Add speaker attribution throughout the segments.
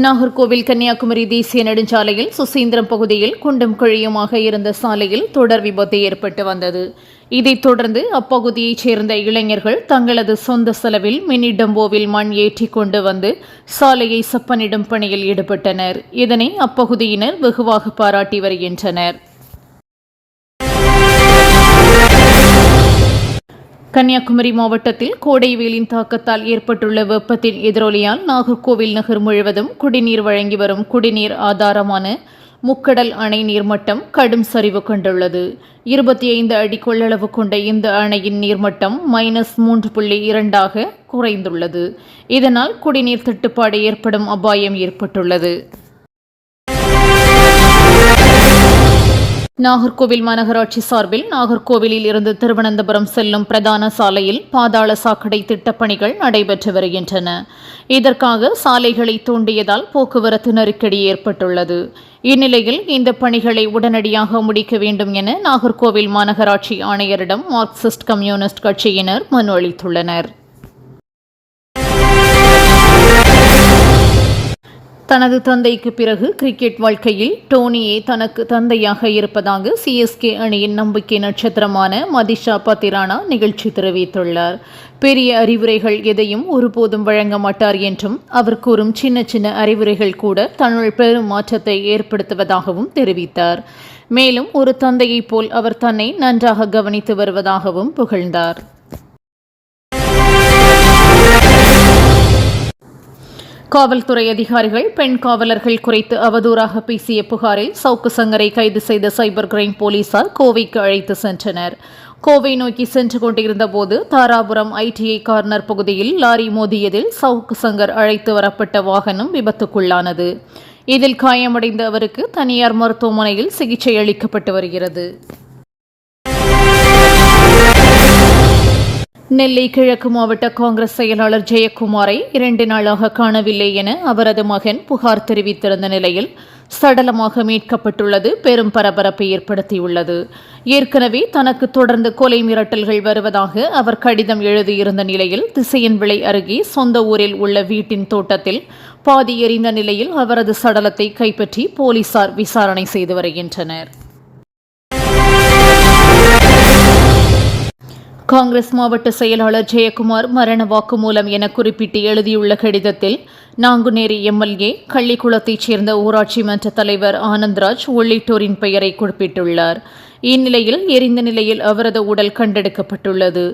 Speaker 1: நாகர்கோவில் கன்னியாகுமரி தேசிய நெடுஞ்சாலையில் சுசீந்திரம் பகுதியில் குண்டும் குழியுமாக இருந்த சாலையில் தொடர் விபத்து ஏற்பட்டு வந்தது. இதைத் தொடர்ந்து அப்பகுதியைச் சேர்ந்த இளைஞர்கள் தங்களது சொந்த செலவில் மினி டம்போவில் மண் ஏற்றி கொண்டு வந்து சாலையை செப்பனிடும் பணியில் ஈடுபட்டனர். இதனை அப்பகுதியினர் வெகுவாக பாராட்டி வருகின்றனர். கன்னியாகுமரி மாவட்டத்தில் கோடை வெயிலின் தாக்கத்தால் ஏற்பட்டுள்ள வெப்பத்தின் எதிரொலியால் நாகர்கோவில் நகர் முழுவதும் குடிநீர் வழங்கி வரும் குடிநீர் ஆதாரமான முக்கடல் அணை நீர்மட்டம் கடும் சரிவு கண்டுள்ளது. 25 அடி கொள்ளளவு கொண்ட இந்த அணையின் நீர்மட்டம் -3.2 குறைந்துள்ளது. இதனால் குடிநீர் தட்டுப்பாடு ஏற்படும் அபாயம் ஏற்பட்டுள்ளது. நாகர்கோவில் மாநகராட்சி சார்பில் நாகர்கோவிலில் இருந்து திருவனந்தபுரம் செல்லும் பிரதான சாலையில் பாதாள சாக்கடை திட்டப்பணிகள் நடைபெற்று வருகின்றன. இதற்காக சாலைகளை தூண்டியதால் போக்குவரத்து நெருக்கடி ஏற்பட்டுள்ளது. இந்நிலையில் இந்த பணிகளை உடனடியாக முடிக்க வேண்டும் என நாகர்கோவில் மாநகராட்சி ஆணையரிடம் மார்க்சிஸ்ட் கம்யூனிஸ்ட் கட்சியினர் மனு அளித்துள்ளனர். தனது தந்தைக்கு பிறகு கிரிக்கெட் வாழ்க்கையில் டோனியே தனக்கு தந்தையாக இருப்பதாக சிஎஸ்கே அணியின் நம்பிக்கை நட்சத்திரமான மதிஷா பத்திரானா நிகழ்ச்சி தெரிவித்துள்ளார். பெரிய அறிவுரைகள் எதையும் ஒருபோதும் வழங்க மாட்டார் என்றும் அவர் கூறும் சின்ன சின்ன அறிவுரைகள் கூட தன்னுள் பெரும் மாற்றத்தை ஏற்படுத்துவதாகவும் தெரிவித்தார். மேலும் ஒரு தந்தையைப் போல் அவர் தன்னை நன்றாக கவனித்து வருவதாகவும் புகழ்ந்தார். காவல்துறை அதிகாரிகள் பெண் காவலர்கள் குறித்து அவதூறாக பேசிய புகாரில் சவுக்கு சங்கரை கைது செய்த சைபர் கிரைம் போலீசார் கோவைக்கு அழைத்து சென்றனர். கோவை நோக்கி சென்று கொண்டிருந்த போது தாராபுரம் ஐடிஐ கார்னர் பகுதியில் லாரி மோதியதில் சவுக்கு சங்கர் அழைத்து வரப்பட்ட வாகனம் விபத்துக்குள்ளானது. இதில் காயமடைந்த அவருக்கு தனியார் மருத்துவமனையில் சிகிச்சை அளிக்கப்பட்டு வருகிறது. நெல்லை கிழக்கு மாவட்ட காங்கிரஸ் செயலாளர் ஜெயக்குமாரை 2 நாளாக காணவில்லை என அவரது மகன் புகார் தெரிவித்திருந்த நிலையில் சடலமாக மீட்கப்பட்டுள்ளது பெரும் பரபரப்பை ஏற்படுத்தியுள்ளது. ஏற்கனவே தனக்கு தொடர்ந்து கொலை மிரட்டல்கள் வருவதாக அவர் கடிதம் எழுதியிருந்த நிலையில் திசையன்விளை அருகே சொந்த ஊரில் உள்ள வீட்டின் தோட்டத்தில் பாதி எரிந்த நிலையில் அவரது சடலத்தை கைப்பற்றி போலீசார் விசாரணை செய்து வருகின்றனர். காங்கிரஸ் மாவட்ட செயலாளர் ஜெயக்குமார் மரண வாக்குமூலம் என குறிப்பிட்டு எழுதியுள்ள கடிதத்தில் நாங்குநேரி எம்எல்ஏ, கள்ளிக்குளத்தைச் சேர்ந்த ஊராட்சி மன்ற தலைவர் ஆனந்த்ராஜ் உள்ளிட்டோரின் பெயரை குறிப்பிட்டுள்ளார். இந்நிலையில் எரிந்த நிலையில் அவரது உடல் கண்டெடுக்கப்பட்டுள்ளது.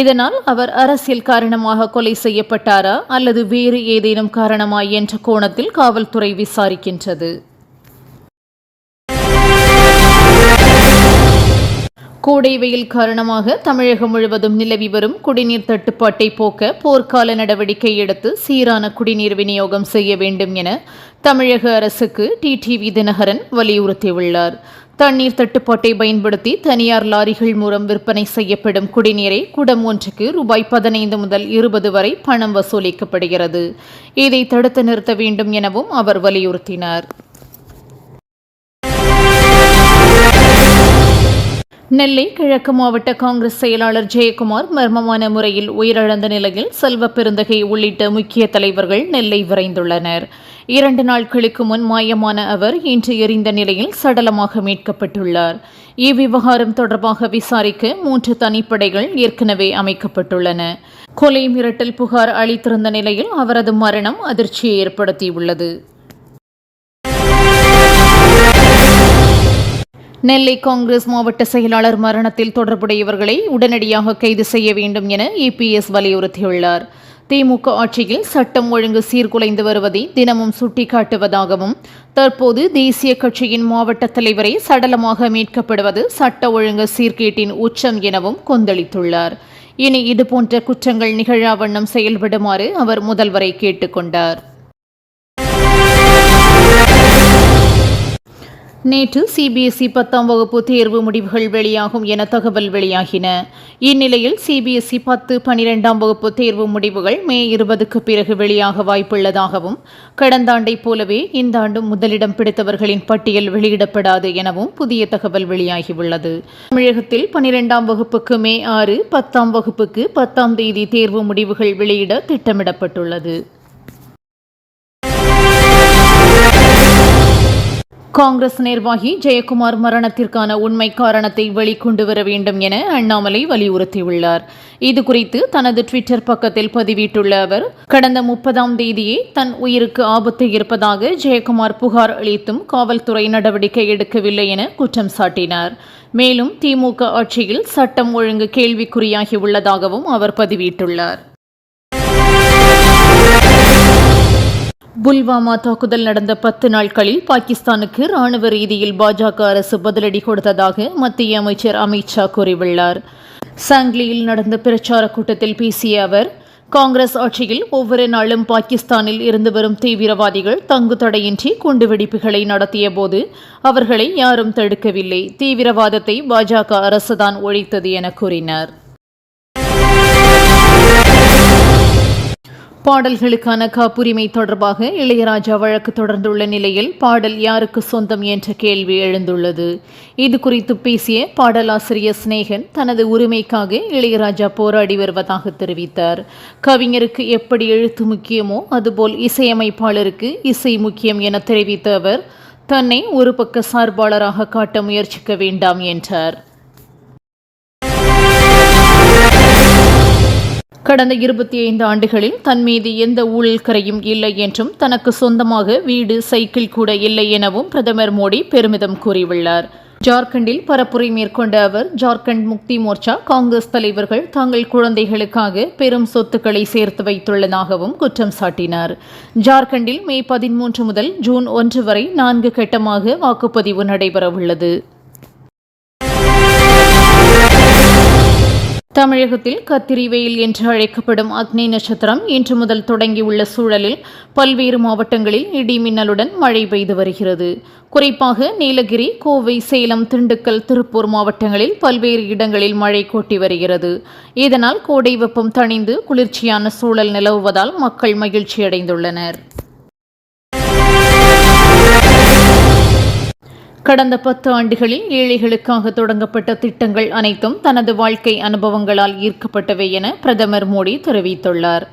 Speaker 1: இதனால் அவர் அரசியல் காரணமாக கொலை செய்யப்பட்டாரா அல்லது வேறு ஏதேனும் காரணமா என்ற கோணத்தில் காவல்துறை விசாரிக்கின்றது. கோடை வெயில் காரணமாக தமிழகம் முழுவதும் நிலவி வரும் குடிநீர் தட்டுப்பாட்டை போக்க போர்க்கால நடவடிக்கை எடுத்து சீரான குடிநீர் விநியோகம் செய்ய வேண்டும் என தமிழக அரசுக்கு டிடிவி தினகரன் வலியுறுத்தியுள்ளார். தண்ணீர் தட்டுப்பாட்டை பயன்படுத்தி தனியார் லாரிகள் மூலம் விற்பனை செய்யப்படும் குடிநீரை குடம் ஒன்றுக்கு ரூபாய் 15 முதல் 20 வரை பணம் வசூலிக்கப்படுகிறது. இதை தடுத்து நிறுத்த வேண்டும் எனவும் அவர் வலியுறுத்தினார். நெல்லை கிழக்கு மாவட்ட காங்கிரஸ் செயலாளர் ஜெயக்குமார் மர்மமான முறையில் உயிரிழந்த நிலையில் செல்வ பெருந்தகை உள்ளிட்ட முக்கிய தலைவர்கள் நெல்லை விரைந்துள்ளனர். 2 நாட்களுக்கு முன் மாயமான அவர் இன்று எரிந்த நிலையில் சடலமாக மீட்கப்பட்டுள்ளார். இவ்விவகாரம் தொடர்பாக விசாரிக்க 3 தனிப்படைகள் ஏற்கனவே அமைக்கப்பட்டுள்ளன. கொலை மிரட்டல் புகார் அளித்திருந்த நிலையில் அவரது மரணம் அதிர்ச்சியை ஏற்படுத்தியுள்ளது. நெல்லை காங்கிரஸ் மாவட்ட செயலாளர் மரணத்தில் தொடர்புடையவர்களை உடனடியாக கைது செய்ய வேண்டும் என இபிஎஸ் வலியுறுத்தியுள்ளார். திமுக ஆட்சியில் சட்டம் ஒழுங்கு சீர்குலைந்து வருவதை தினமும் சுட்டிக்காட்டுவதாகவும் தற்போது தேசிய கட்சியின் மாவட்ட தலைவரை சடலமாக மீட்கப்படுவது சட்ட ஒழுங்கு சீர்கேட்டின் உச்சம் எனவும் கொந்தளித்துள்ளார். இனி இதுபோன்ற குற்றங்கள் நிகழா வண்ணம் செயல்படுமாறு அவர் முதல்வரை கேட்டுக்கொண்டார். நேற்று சிபிஎஸ்இ 10ஆம் வகுப்பு தேர்வு முடிவுகள் வெளியாகும் என தகவல் வெளியாகின. இந்நிலையில் சிபிஎஸ்இ 10, 12ஆம் வகுப்பு தேர்வு முடிவுகள் மே 20க்கு பிறகு வெளியாக வாய்ப்புள்ளதாகவும் கடந்த ஆண்டைப் போலவே இந்த ஆண்டும் முதலிடம் பிடித்தவர்களின் பட்டியல் வெளியிடப்படாது எனவும் புதிய தகவல் வெளியாகியுள்ளது. தமிழகத்தில் 12ஆம் வகுப்புக்கு மே 6, 10ஆம் வகுப்புக்கு 10ஆம் தேதி தேர்வு முடிவுகள் வெளியிட திட்டமிடப்பட்டுள்ளது. காங்கிரஸ் நிர்வாகி ஜெயக்குமார் மரணத்திற்கான உண்மை காரணத்தை வெளிக்கொண்டு வர வேண்டும் என அண்ணாமலை வலியுறுத்தியுள்ளார். இதுகுறித்து தனது ட்விட்டர் பக்கத்தில் பதிவிட்டுள்ள அவர், கடந்த 30ஆம் தேதியே தன் உயிருக்கு ஆபத்து இருப்பதாக ஜெயக்குமார் புகார் அளித்தும் காவல்துறை நடவடிக்கை எடுக்கவில்லை என குற்றம் சாட்டினார். மேலும் திமுக ஆட்சியில் சட்டம் ஒழுங்கு கேள்விக்குறியாகி உள்ளதாகவும் அவர் பதிவிட்டுள்ளார். புல்வாமா தாக்குதல் நடந்த 10 நாட்களில் பாகிஸ்தானுக்கு ராணுவ ரீதியில் பாஜக அரசு பதிலடி கொடுத்ததாக மத்திய அமைச்சர் அமித் ஷா கூறியுள்ளார். சாங்லியில் நடந்த பிரச்சார கூட்டத்தில் பேசிய அவர், காங்கிரஸ் ஆட்சியில் ஒவ்வொரு நாளும் பாகிஸ்தானில் இருந்து வரும் தீவிரவாதிகள் தங்கு தடையின்றி குண்டுவெடிப்புகளை நடத்திய போது அவர்களை யாரும் தடுக்கவில்லை. தீவிரவாதத்தை பாஜக அரசுதான் ஒழித்தது என கூறினார். பாடல்களுக்கான காப்புரிமை தொடர்பாக இளையராஜா வழக்கு தொடர்ந்துள்ள நிலையில் பாடல் யாருக்கு சொந்தம் என்ற கேள்வி எழுந்துள்ளது. இதுகுறித்து பேசிய பாடலாசிரியர் சினேகன் தனது உரிமைக்காக இளையராஜா போராடி வருவதாக தெரிவித்தார். கவிஞருக்கு எப்படி எழுத்து முக்கியமோ அதுபோல் இசையமைப்பாளருக்கு இசை முக்கியம் என தெரிவித்த அவர், தன்னை ஒரு பக்க சார்பாளராக காட்ட முயற்சிக்க வேண்டாம் என்றார். கடந்த 25 ஆண்டுகளில் தன் மீது எந்த ஊழல் கரையும் இல்லை என்றும் தனக்கு சொந்தமாக வீடு, சைக்கிள் கூட இல்லை எனவும் பிரதமர் மோடி பெருமிதம் கூறியுள்ளார். ஜார்க்கண்டில் பரப்புரை மேற்கொண்ட அவர், ஜார்க்கண்ட் முக்தி மோர்ச்சா காங்கிரஸ் தலைவர்கள் தங்கள் குழந்தைகளுக்காக பெரும் சொத்துக்களை சேர்த்து வைத்துள்ளதாகவும் குற்றம் சாட்டினார். ஜார்க்கண்டில் மே 13 முதல் ஜூன் 1 வரை 4 கட்டமாக வாக்குப்பதிவு நடைபெறவுள்ளது. தமிழகத்தில் கத்திரி வெயில் என்று அழைக்கப்படும் அக்னி நட்சத்திரம் இன்று முதல் தொடங்கியுள்ள சூழலில் பல்வேறு மாவட்டங்களில் இடி மின்னலுடன் மழை பெய்து வருகிறது. குறிப்பாக நீலகிரி, கோவை, சேலம், திண்டுக்கல், திருப்பூர் மாவட்டங்களில் பல்வேறு இடங்களில் மழை கொட்டி வருகிறது. இதனால் கோடை வெப்பம் தணிந்து குளிர்ச்சியான சூழல் நிலவுவதால் மக்கள் மகிழ்ச்சியடைந்துள்ளனர். கடந்த 10 ஆண்டுகளில் ஏழைகளுக்காக தொடங்கப்பட்ட திட்டங்கள் அனைத்தும் தனது வாழ்க்கை அனுபவங்களால் ஈர்க்கப்பட்டவை என பிரதமர் மோடி தெரிவித்துள்ளார்.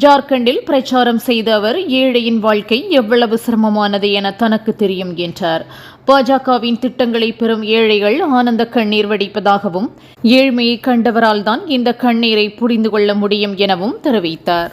Speaker 1: ஜார்க்கண்டில் பிரச்சாரம் செய்த அவர், ஏழையின் வாழ்க்கை எவ்வளவு சிரமமானது என தனக்கு தெரியும் என்றார். பாஜகவின் திட்டங்களை பெறும் ஏழைகள் ஆனந்த கண்ணீர் வடிப்பதாகவும், ஏழ்மையை கண்டவரால் தான் இந்த கண்ணீரை புரிந்து கொள்ள முடியும் எனவும் தெரிவித்தார்.